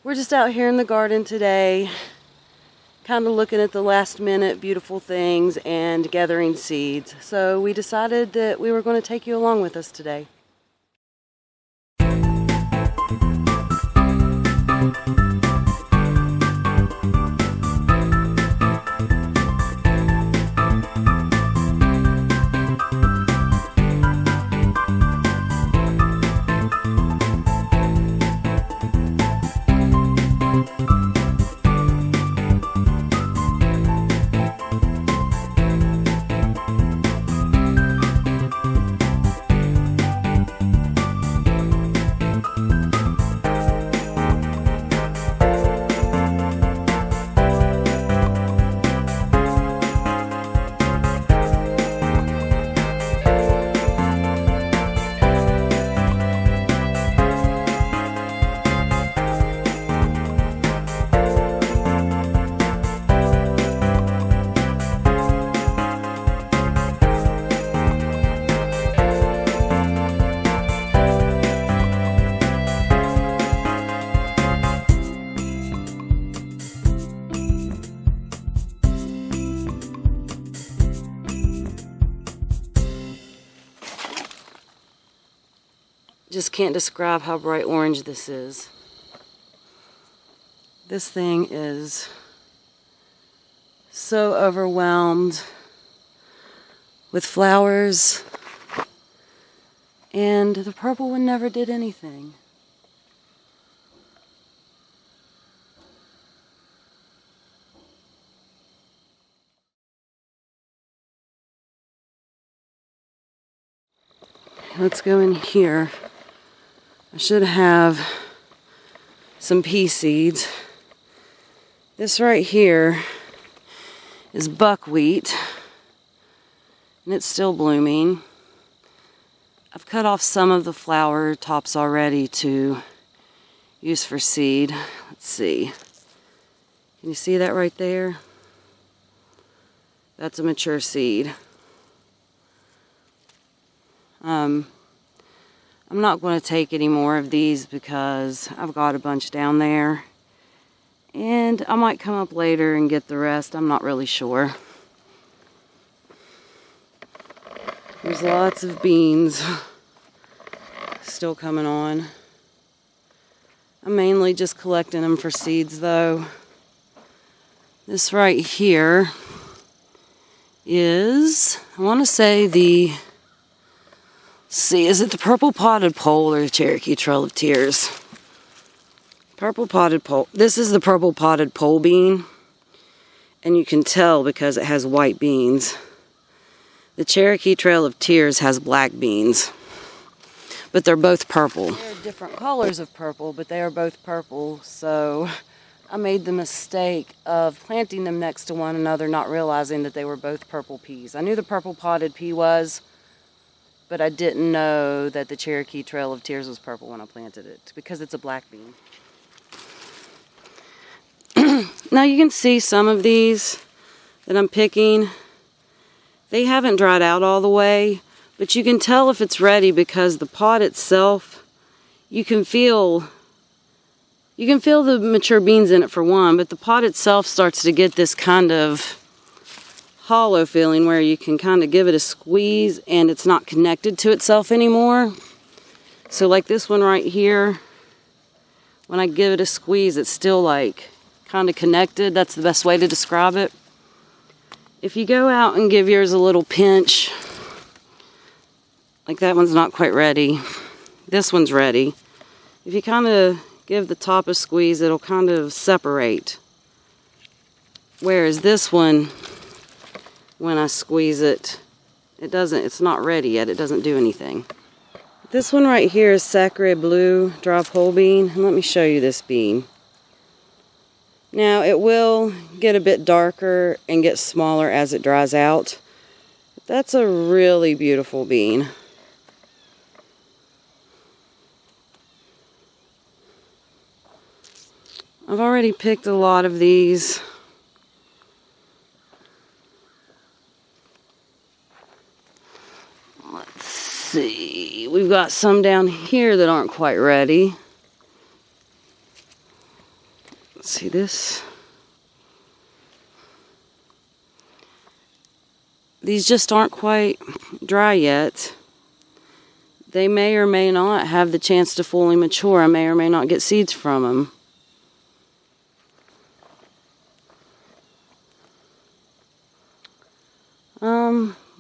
We're just out here in the garden today, kind of looking at the last minute beautiful things and gathering seeds. So we decided that we were going to take you along with us today. Just can't describe how bright orange this is. This thing is so overwhelmed with flowers, and the purple one never did anything. Let's go in here. I should have some pea seeds. This right here is buckwheat, and it's still blooming. I've cut off some of the flower tops already to use for seed. Let's see. Can you see that right there? That's a mature seed. I'm not going to take any more of these because I've got a bunch down there, and I might come up later and get the rest. I'm not really sure. There's lots of beans still coming on. I'm mainly just collecting them for seeds though. This right here is, I want to say is it the purple potted pole or the Cherokee Trail of Tears? Purple potted pole. This is the purple potted pole bean, and you can tell because it has white beans. The Cherokee Trail of Tears has black beans, but they're both purple. They're different colors of purple, but they are both purple, so I made the mistake of planting them next to one another, not realizing that they were both purple peas. I knew the purple potted pea was, but I didn't know that the Cherokee Trail of Tears was purple when I planted it, because it's a black bean. Now you can see some of these that I'm picking. They haven't dried out all the way, but you can tell if it's ready because the pod itself, you can feel the mature beans in it for one, but the pod itself starts to get this kind of hollow feeling where you can kind of give it a squeeze and it's not connected to itself anymore. So like this one right here, when I give it a squeeze, it's still like kind of connected. That's the best way to describe it. If you go out and give yours a little pinch, like that one's not quite ready. This one's ready. If you kind of give the top a squeeze, it'll kind of separate. Whereas this one, when I squeeze it, it's not ready yet. It doesn't do anything. This one right here is Sacre Bleu dry pole bean. And let me show you this bean. Now it will get a bit darker and get smaller as it dries out. That's a really beautiful bean. I've already picked a lot of these. Let's see. We've got some down here that aren't quite ready. see this. These just aren't quite dry yet. They may or may not have the chance to fully mature. I may or may not get seeds from them.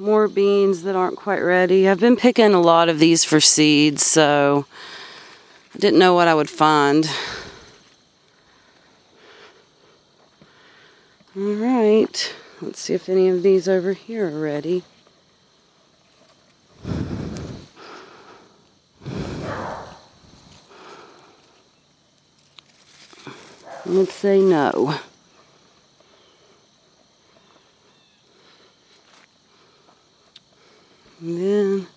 More beans that aren't quite ready. I've been picking a lot of these for seeds, so I didn't know what I would find. Alright, let's see if any of these over here are ready. Let's say no. And then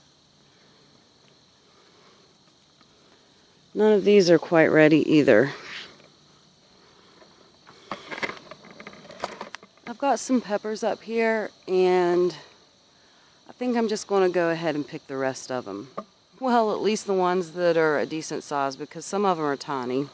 none of these are quite ready either. I've got some peppers up here, and I think I'm just going to go ahead and pick the rest of them. Well, at least the ones that are a decent size, because some of them are tiny.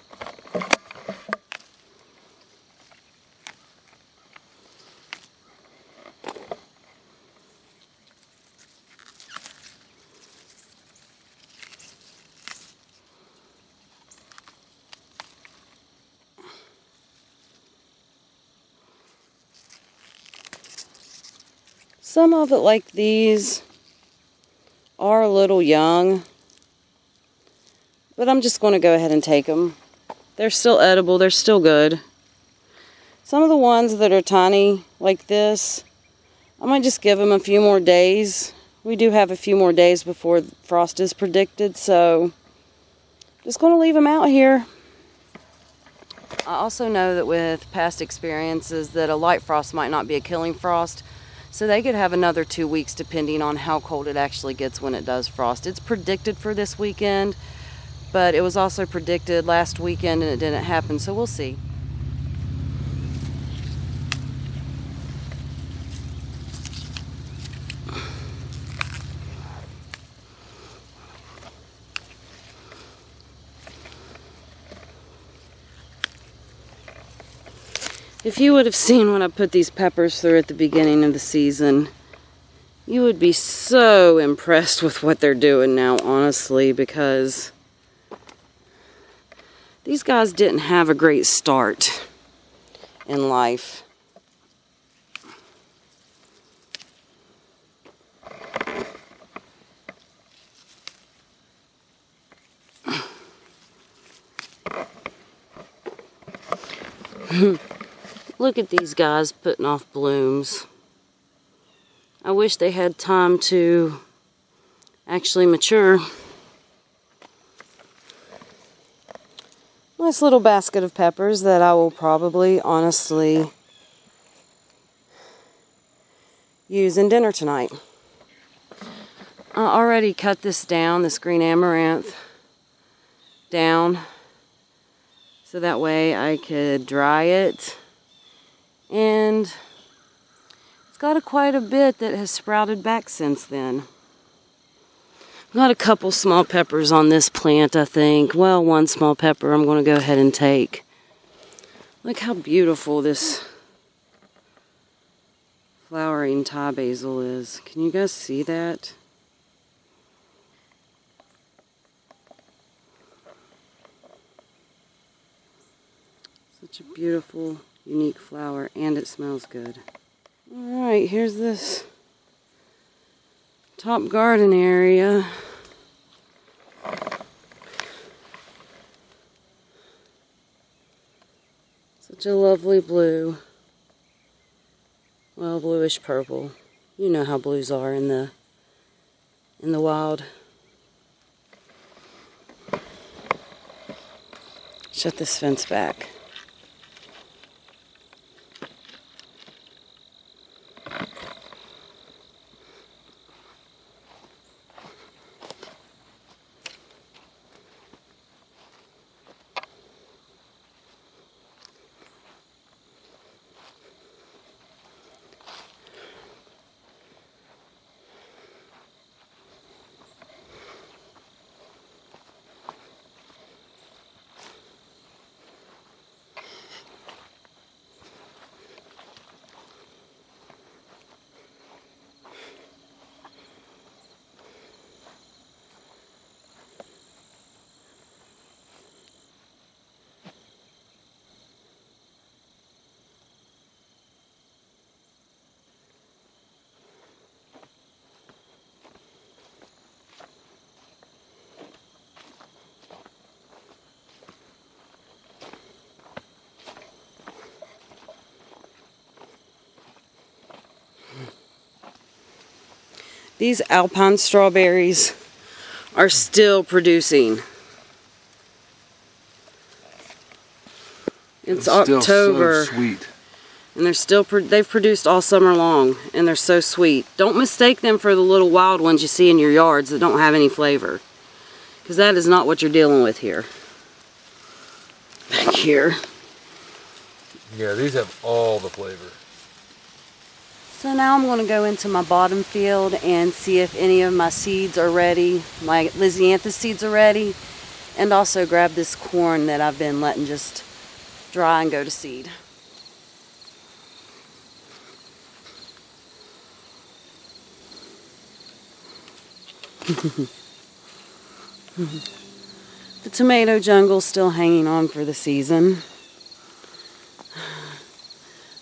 Some of it, like these, are a little young, but I'm just going to go ahead and take them. They're still edible, they're still good. Some of the ones that are tiny, like this, I might just give them a few more days. We do have a few more days before frost is predicted, so just going to leave them out here. I also know that with past experiences that a light frost might not be a killing frost. So they could have another 2 weeks depending on how cold it actually gets when it does frost. It's predicted for this weekend, but it was also predicted last weekend and it didn't happen, so we'll see. If you would have seen when I put these peppers through at the beginning of the season, you would be so impressed with what they're doing now, honestly, because these guys didn't have a great start in life. Look at these guys putting off blooms. I wish they had time to actually mature. Nice little basket of peppers that I will probably, honestly, use in dinner tonight. I already cut this down, this green amaranth, down, so that way I could dry it. And it's got quite a bit that has sprouted back since then. I've got a couple small peppers on this plant, I think. Well, one small pepper I'm going to go ahead and take. Look how beautiful this flowering Thai basil is. Can you guys see that? Such a beautiful, unique flower, and it smells good. Alright, here's this top garden area. Such a lovely blue. Well, bluish purple. You know how blues are in the wild. Shut this fence back. These Alpine strawberries are still producing. It's October. Still so sweet. And they've produced all summer long, and they're so sweet. Don't mistake them for the little wild ones you see in your yards that don't have any flavor, because that is not what you're dealing with here. Back here. Yeah, these have all the flavor. So now I'm going to go into my bottom field and see if any of my seeds are ready. My Lisianthus seeds are ready, and also grab this corn that I've been letting just dry and go to seed. The tomato jungle's still hanging on for the season.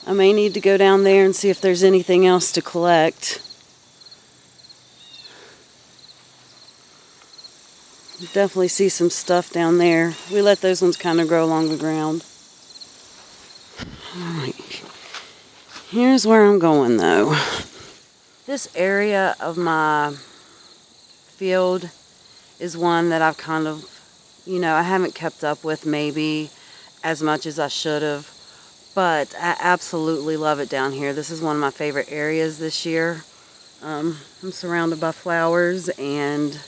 I may need to go down there and see if there's anything else to collect. Definitely see some stuff down there. We let those ones kind of grow along the ground. Alright. Here's where I'm going though. This area of my field is one that I've kind of, I haven't kept up with maybe as much as I should have, but I absolutely love it down here. This is one of my favorite areas this year. I'm surrounded by flowers and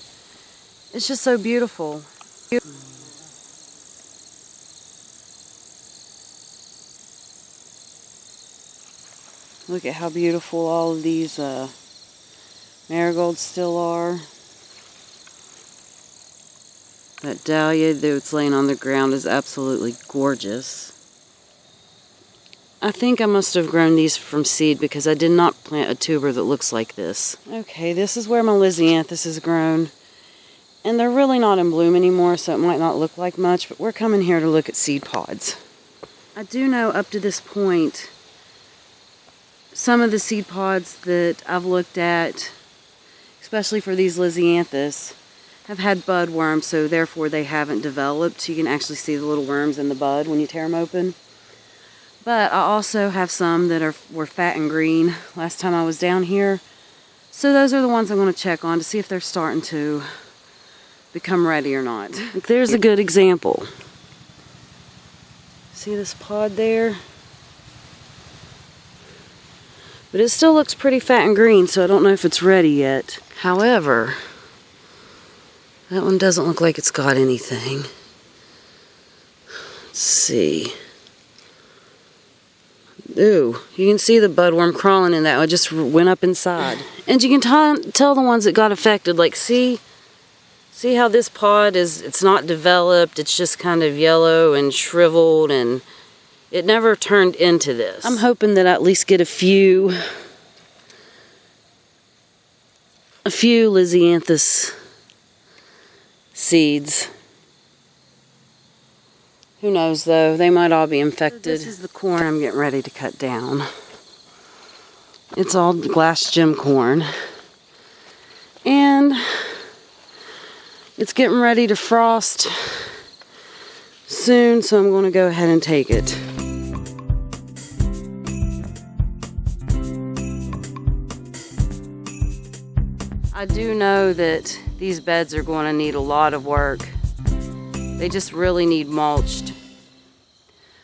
it's just so beautiful. Look at how beautiful all of these marigolds still are. That dahlia that's laying on the ground is absolutely gorgeous. I think I must have grown these from seed because I did not plant a tuber that looks like this. Okay, this is where my Lisianthus has grown. And they're really not in bloom anymore, so it might not look like much, but we're coming here to look at seed pods. I do know up to this point, some of the seed pods that I've looked at, especially for these Lisianthus, have had bud worms, so therefore they haven't developed. You can actually see the little worms in the bud when you tear them open. But I also have some that were fat and green last time I was down here. So those are the ones I'm going to check on to see if they're starting to become ready or not. There's a good example. See this pod there? But it still looks pretty fat and green, so I don't know if it's ready yet. However, that one doesn't look like it's got anything. Let's see. Ooh, you can see the budworm crawling in that. It just went up inside. And you can tell the ones that got affected. Like, see how this pod it's not developed. It's just kind of yellow and shriveled, and it never turned into this. I'm hoping that I at least get a few Lisianthus seeds. Who knows though, they might all be infected. This is the corn I'm getting ready to cut down. It's all glass gem corn. And it's getting ready to frost soon, so I'm going to go ahead and take it. I do know that these beds are going to need a lot of work. They just really need mulched.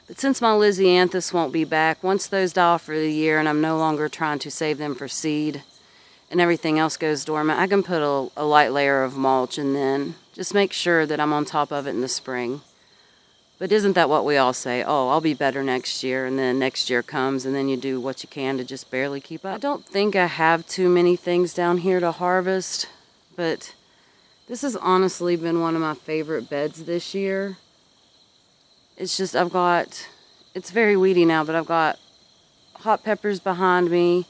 But since my Lisianthus won't be back, once those die off for the year and I'm no longer trying to save them for seed and everything else goes dormant, I can put a light layer of mulch and then just make sure that I'm on top of it in the spring. But isn't that what we all say? Oh, I'll be better next year, and then next year comes and then you do what you can to just barely keep up. I don't think I have too many things down here to harvest, but this has honestly been one of my favorite beds this year. It's just, it's very weedy now, but I've got hot peppers behind me,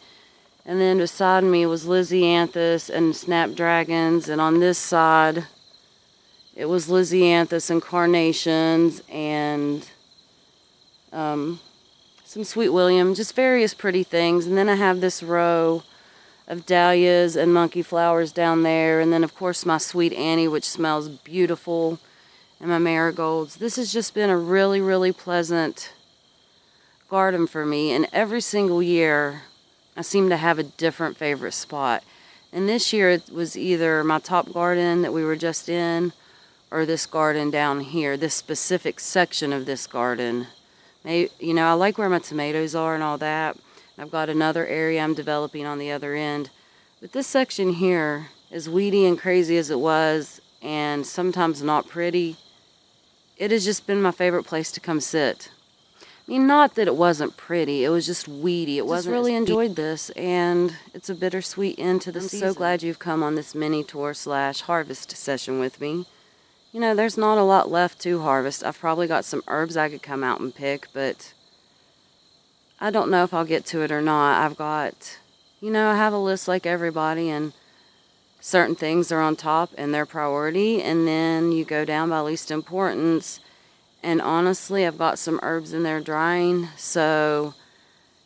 and then beside me was Lisianthus and snapdragons, and on this side it was Lisianthus and carnations and some Sweet William, just various pretty things. And then I have this row of dahlias and monkey flowers down there, and then of course my Sweet Annie, which smells beautiful, and my marigolds. This has just been a really, really pleasant garden for me, and every single year I seem to have a different favorite spot. And this year it was either my top garden that we were just in or this garden down here, this specific section of this garden. Maybe, you know, I like where my tomatoes are and all that. I've got another area I'm developing on the other end. But this section here, as weedy and crazy as it was, and sometimes not pretty, it has just been my favorite place to come sit. I mean, not that it wasn't pretty, it was just weedy. It wasn't really enjoyed this, and it's a bittersweet end to the season. I'm so glad you've come on this mini tour / harvest session with me. You know, there's not a lot left to harvest. I've probably got some herbs I could come out and pick, but I don't know if I'll get to it or not. I've got, you know, I have a list like everybody, and certain things are on top and they're priority, and then you go down by least importance. And honestly, I've got some herbs in there drying, so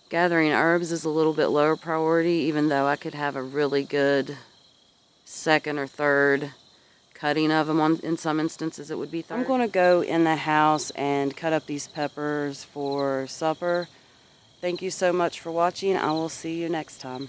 gathering herbs is a little bit lower priority, even though I could have a really good second or third cutting of them. In some instances it would be third. I'm going to go in the house and cut up these peppers for supper. Thank you so much for watching. I will see you next time.